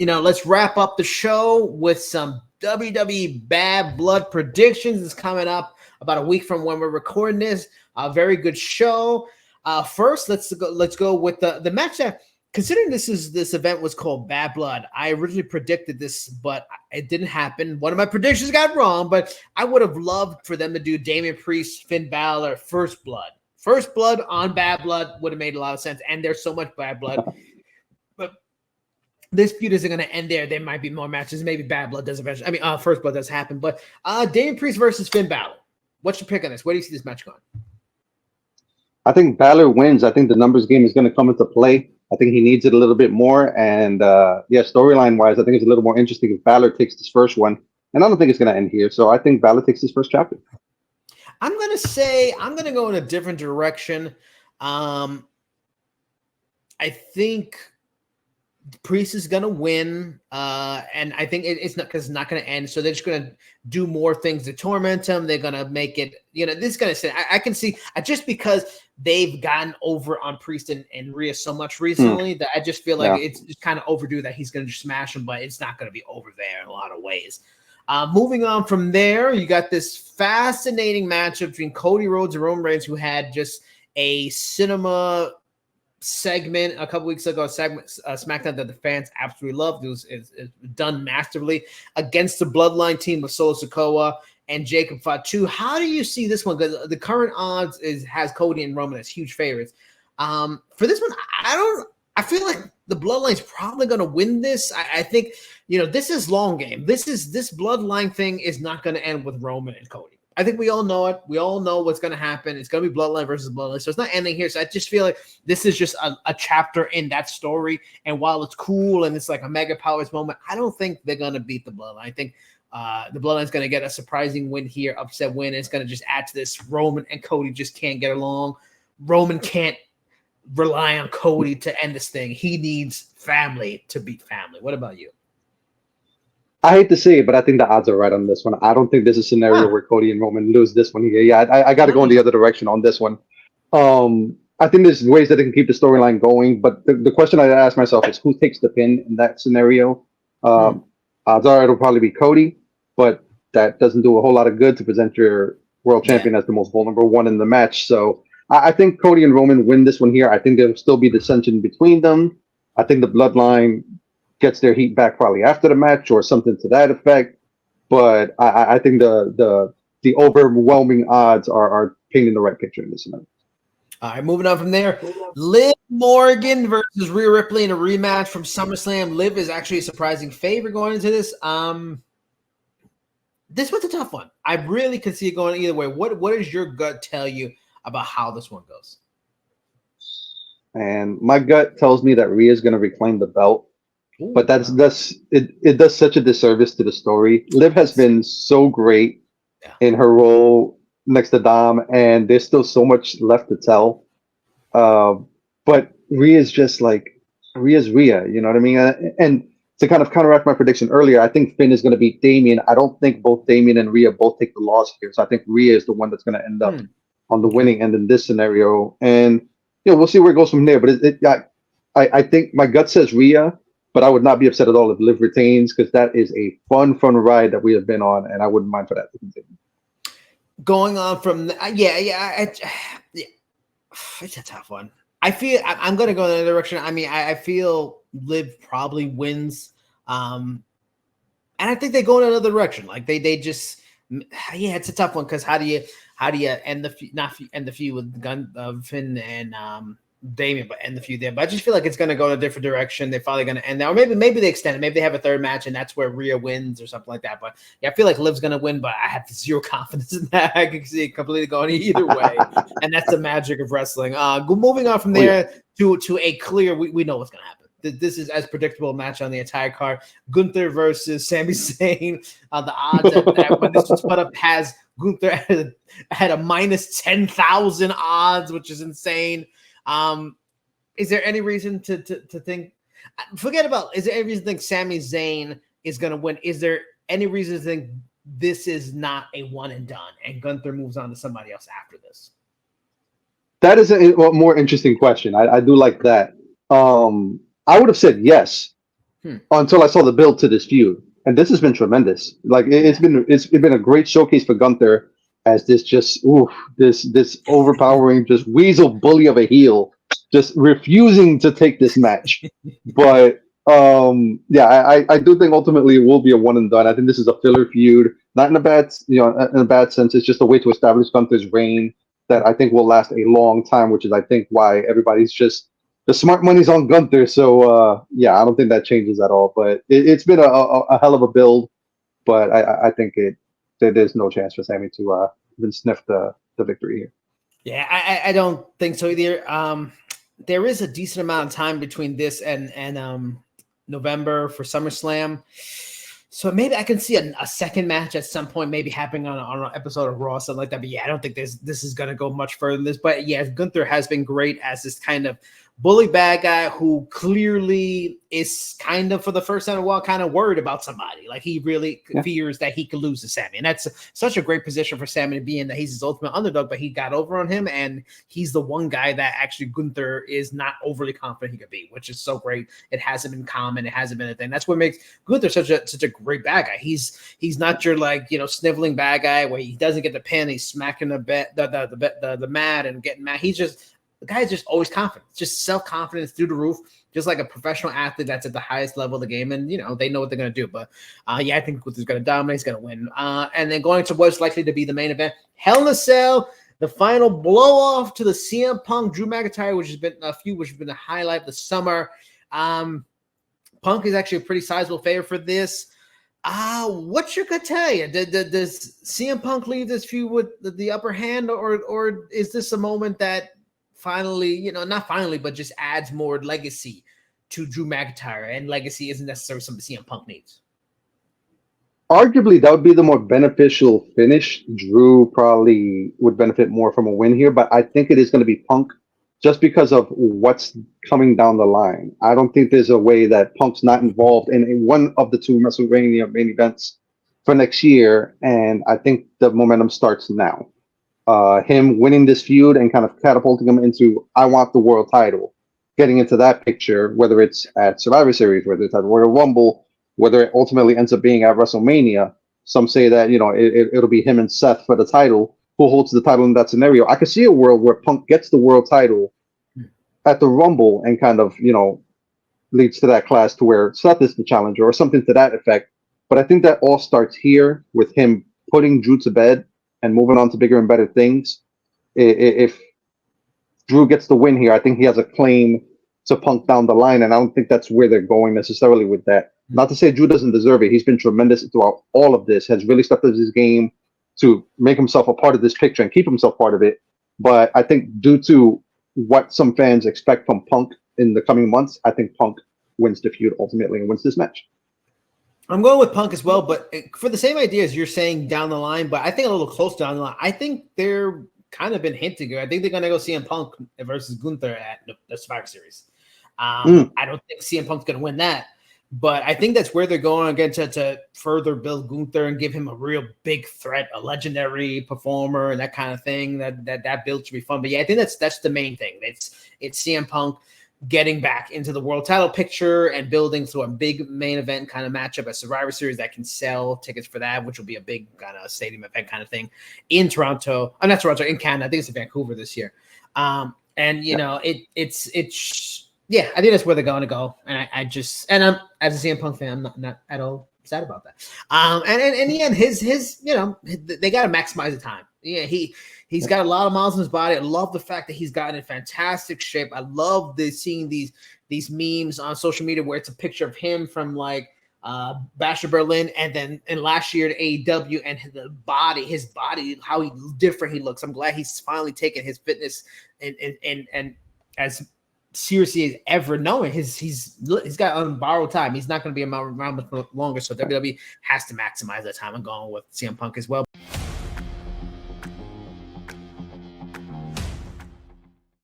let's wrap up the show with some WWE Bad Blood Predictions. It's coming up about a week from when we're recording this. A very good show. First, let's go with the match that, considering this event was called Bad Blood, I originally predicted this, but it didn't happen. One of my predictions got wrong, but I would have loved for them to do Damian Priest, Finn Balor, First Blood. First Blood on Bad Blood would have made a lot of sense, and there's so much Bad Blood. But this feud isn't going to end there. There might be more matches. Maybe Bad Blood does eventually. First Blood does happen. But Damian Priest versus Finn Balor. What's your pick on this? Where do you see this match going? I think Balor wins. I think the numbers game is going to come into play. I think he needs it a little bit more. And storyline-wise, I think it's a little more interesting if Balor takes this first one. And I don't think it's going to end here. So I think Balor takes his first chapter. I'm going to go in a different direction. I think Priest is going to win. And I think it's not because it's not going to end. So they're just going to do more things to torment him. They're going to make it, this is going to say, I can see just because they've gotten over on Priest and Rhea so much recently that I just feel like it's just kind of overdue that he's going to just smash him, but it's not going to be over there in a lot of ways. Moving on from there, you got this fascinating matchup between Cody Rhodes and Roman Reigns, who had just a cinema segment a couple weeks ago, SmackDown that the fans absolutely loved. It was done masterfully against the Bloodline team of Solo Sikoa and Jacob Fatu. How do you see this one? Because the current odds has Cody and Roman as huge favorites. For this one, I feel like the Bloodline's probably going to win this. I think, this is long game. This Bloodline thing is not going to end with Roman and Cody. I think we all know it. We all know what's going to happen. It's going to be Bloodline versus Bloodline. So it's not ending here. So I just feel like this is just a chapter in that story. And while it's cool and it's like a mega powers moment, I don't think they're going to beat the Bloodline. I think the Bloodline's going to get a surprising win here, upset win. And it's going to just add to this. Roman and Cody just can't get along. Roman can't rely on Cody to end this thing. He needs family to beat family. What about you? I hate to say it, but I think the odds are right on this one. I don't think there's a scenario where Cody and Roman lose this one here. Yeah, I got to go in the other direction on this one. I think there's ways that they can keep the storyline going, but the question I ask myself is who takes the pin in that scenario? Odds are it'll probably be Cody, but that doesn't do a whole lot of good to present your world champion as the most vulnerable one in the match. So I think Cody and Roman win this one here. I think there'll still be dissension between them. I think the Bloodline gets their heat back probably after the match or something to that effect. But I think the overwhelming odds are painting the right picture in this scenario. All right, moving on from there. Liv Morgan versus Rhea Ripley in a rematch from SummerSlam. Liv is actually a surprising favorite going into this. This one's a tough one. I really could see it going either way. What does your gut tell you about how this one goes? And my gut tells me that Rhea is going to reclaim the belt. Ooh, but it does such a disservice to the story. Liv has been so great in her role next to Dom, and there's still so much left to tell. But Rhea's just like Rhea's Rhea, you know what I mean? And to kind of counteract my prediction earlier, I think Finn is going to beat Damian. I don't think both Damian and Rhea both take the loss here, so I think Rhea is the one that's going to end up on the winning end in this scenario. And we'll see where it goes from there. But I think my gut says Rhea. But I would not be upset at all if Liv retains because that is a fun ride that we have been on, and I wouldn't mind for that to continue. Going on from it's a tough one. I feel I'm going to go in that direction. I mean, I feel Liv probably wins, and I think they go in another direction. Like they just it's a tough one because how do you end the feud with Finn and Damian, but end the feud there. But I just feel like it's going to go in a different direction. They're probably going to end there. Or maybe they extend it. Maybe they have a third match, and that's where Rhea wins or something like that. But I feel like Liv's going to win, but I have zero confidence in that. I can see it completely going either way. And that's the magic of wrestling. Moving on from there to a clear, we know what's going to happen. This is as predictable a match on the entire card. Gunther versus Sami Zayn. The odds that when this was put up has Gunther had a minus 10,000 odds, which is insane. Is there any reason to think? Forget about. Is there any reason to think Sami Zayn is going to win? Is there any reason to think this is not a one and done, and Gunther moves on to somebody else after this? That is a more interesting question. I do like that. I would have said yes, until I saw the build to this feud, and this has been tremendous. Like it's been a great showcase for Gunther as this overpowering just weasel bully of a heel, just refusing to take this match. But yeah, I do think ultimately it will be a one and done. I think this is a filler feud, not in a bad in a bad sense. It's just a way to establish Gunther's reign that I think will last a long time, which is I think why everybody's just the smart money's on Gunther. So yeah, I don't think that changes at all. But it's been a hell of a build. But I think there's no chance for Sammy to even sniff the victory here. Yeah, I don't think so either. There is a decent amount of time between this and November for SummerSlam. So maybe I can see a second match at some point, maybe happening on an episode of Raw, something like that. But yeah, I don't think this is going to go much further than this. But yeah, Gunther has been great as this kind of bully bad guy who clearly is kind of, for the first time in a while, kind of worried about somebody. Like he really fears that he could lose to Sammy. And that's such a great position for Sammy to be in, that he's his ultimate underdog, but he got over on him. And he's the one guy that actually Gunther is not overly confident he could be, which is so great. It hasn't been common. It hasn't been a thing. That's what makes Gunther such a great bad guy. He's not your sniveling bad guy where he doesn't get the pin. He's smacking the mat and getting mad. The guy is just always confident, just self-confidence through the roof, just like a professional athlete that's at the highest level of the game. And, they know what they're going to do. But, yeah, I think Gunther's going to dominate. He's going to win. And then going to what's likely to be the main event, Hell in a Cell, the final blow-off to the CM Punk, Drew McIntyre, which has been a highlight of the summer. Punk is actually a pretty sizable favorite for this. What's your gut tell you? Does CM Punk leave this feud with the upper hand, or is this a moment that finally, not finally, but just adds more legacy to Drew McIntyre, and legacy isn't necessarily something CM Punk needs? Arguably, that would be the more beneficial finish. Drew probably would benefit more from a win here, but I think it is going to be Punk just because of what's coming down the line. I don't think there's a way that Punk's not involved in one of the two WrestleMania main events for next year, and I think the momentum starts now. Him winning this feud and kind of catapulting him into, I want the world title, getting into that picture, whether it's at Survivor Series, whether it's at Royal Rumble, whether it ultimately ends up being at WrestleMania. Some say that, it'll be him and Seth for the title. Who holds the title in that scenario? I could see a world where Punk gets the world title at the Rumble and kind of, leads to that class to where Seth is the challenger or something to that effect. But I think that all starts here with him putting Drew to bed and moving on to bigger and better things. If Drew gets the win here, I think he has a claim to Punk down the line, and I don't think that's where they're going necessarily with that. Not to say Drew doesn't deserve it. He's been tremendous throughout all of this, has really stepped up his game to make himself a part of this picture and keep himself part of it. But I think due to what some fans expect from Punk in the coming months, I think Punk wins the feud ultimately and wins this match. I'm going with Punk as well, but for the same idea as you're saying down the line, but I think a little close down the line. I think they're kind of been hinting. I think they're going to go CM Punk versus Gunther at the Survivor Series. I don't think CM Punk's going to win that, but I think that's where they're going again to further build Gunther and give him a real big threat, a legendary performer, and that kind of thing. That build should be fun. But yeah, I think that's the main thing. It's CM Punk getting back into the world title picture and building through a big main event kind of matchup at Survivor Series that can sell tickets for that, which will be a big kind of stadium event kind of thing in Toronto. Not Toronto, in Canada. I think it's in Vancouver this year. I think that's where they're going to go. And I'm, as a CM Punk fan, I'm not at all sad about that. And in the end, his they got to maximize the time. Yeah, he's got a lot of miles in his body. I love the fact that he's gotten in fantastic shape. I love seeing these memes on social media where it's a picture of him from Bash of Berlin, and last year at AEW, and his body, how different he looks. I'm glad he's finally taken his fitness and as seriously as ever knowing. He's got on borrowed time. He's not going to be around much longer, so WWE has to maximize that time. I'm going with CM Punk as well.